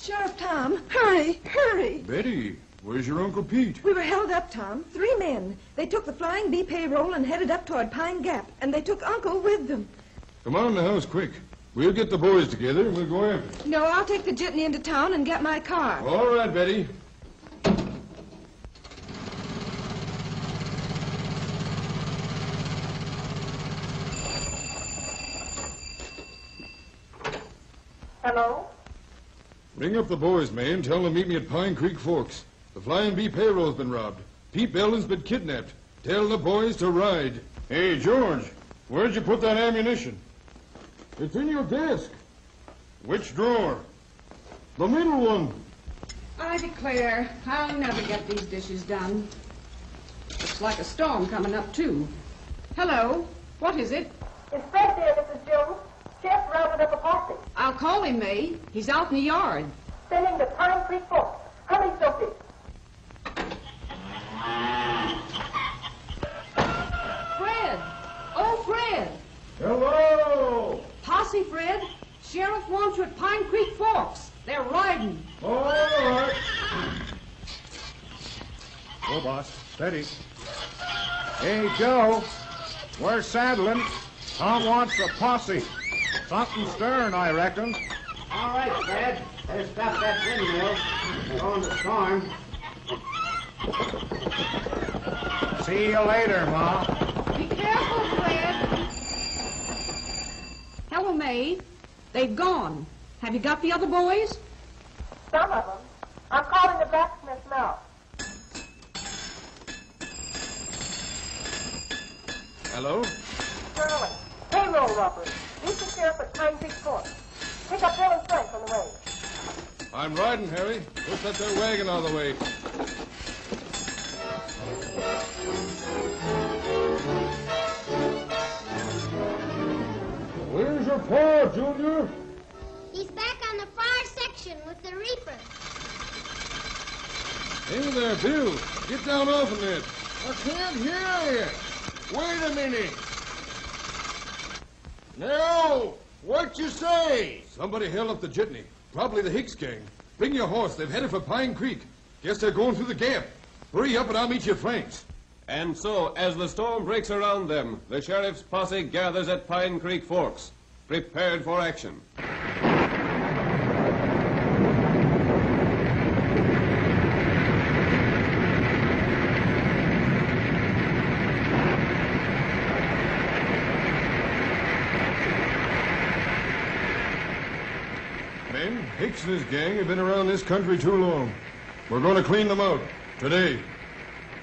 Sheriff Tom, hurry, hurry. Betty, where's your Uncle Pete? We were held up, Tom. 3 men. They took the Flying Bee payroll and headed up toward Pine Gap, and they took Uncle with them. Come on in the house, quick. We'll get the boys together and we'll go after them. No, I'll take the jitney into town and get my car. All right, Betty. Hello? Ring up the boys, man. Tell them to meet me at Pine Creek Forks. The Flying Bee payroll's been robbed. Pete Belden's been kidnapped. Tell the boys to ride. Hey, George, where'd you put that ammunition? It's in your desk. Which drawer? The middle one. I declare, I'll never get these dishes done. Looks like a storm coming up, too. Hello? What is it? It's Fred there, Mrs. Jones. Chef rounded up a posse. I'll call him, May. He's out in the yard. Sending to Pine Creek Forks. Hurry, Sophie. Fred! Oh, Fred! Hello! Posse, Fred. Sheriff wants you at Pine Creek Forks. They're riding. All right. Oh, boss. Steady. Hey, Joe. We're saddling. Tom wants a posse. Something stern, I reckon. All right, Fred. Better stop that windmill. We're going to storm. See you later, Ma. Be careful, Fred. Hello, May. They've gone. Have you got the other boys? Some of them. I'm calling the blacksmith now. Hello? Sterling. Payroll robbery. Meet the sheriff at Pine Creek Forks. Pick up Bill and Frank on the way. I'm riding, Harry. Just let their wagon out of the way. Where's your pa, Junior? He's back on the far section with the reaper. Hey there, Bill. Get down off of it. I can't hear you. Wait a minute. No! What you say? Somebody held up the jitney. Probably the Hicks gang. Bring your horse. They've headed for Pine Creek. Guess they're going through the gap. Hurry up and I'll meet your flanks. And so, as the storm breaks around them, the sheriff's posse gathers at Pine Creek Forks, prepared for action. Men, Hicks and his gang have been around this country too long. We're going to clean them out today.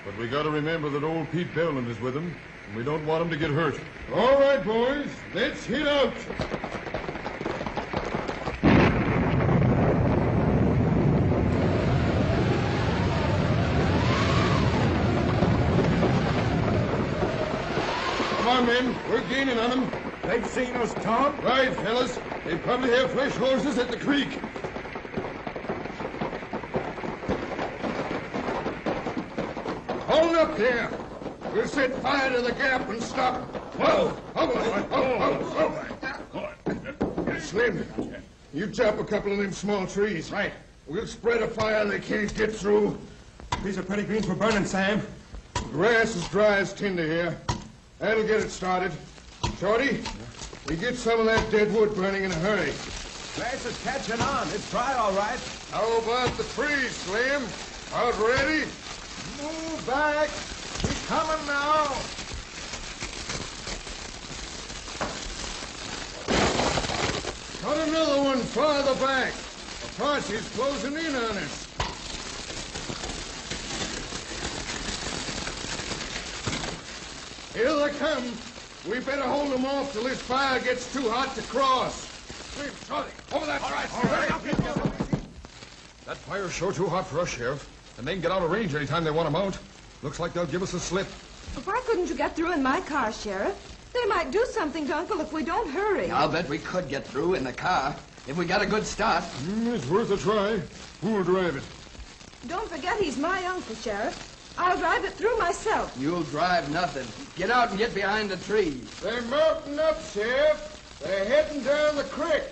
But we got to remember that old Pete Belden is with them, and we don't want him to get hurt. All right, boys, let's hit out. Come on, men. We're gaining on them. They've seen us, Tom. Right, fellas. They probably have fresh horses at the creek. Hold up there. We'll set fire to the gap and stop. Whoa! Slim, you chop a couple of them small trees. Right. We'll spread a fire they can't get through. These are pretty greens for burning, Sam. Grass is dry as tinder here. That'll get it started. Shorty, we get some of that dead wood burning in a hurry. Grass is catching on. It's dry, all right. How about the trees, Slim? Out ready? Move back. He's coming now. Cut another one farther back. The posse's closing in on us. Here they come. We better hold them off till this fire gets too hot to cross. Slim, Shorty, over that. All right. That fire's sure too hot for us, Sheriff. And they can get out of range anytime they want them out. Looks like they'll give us a slip. Why couldn't you get through in my car, Sheriff? They might do something to Uncle if we don't hurry. I'll bet we could get through in the car if we got a good start. It's worth a try. Who'll drive it? Don't forget he's my uncle, Sheriff. I'll drive it through myself. You'll drive nothing. Get out and get behind the trees. They're mounting up, Sheriff. They're heading down the creek.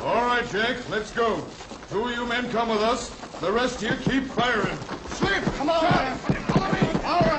All right. right, Jack, let's go. 2 of you men come with us. The rest of you keep firing. Slip! Come on! Follow me! All right!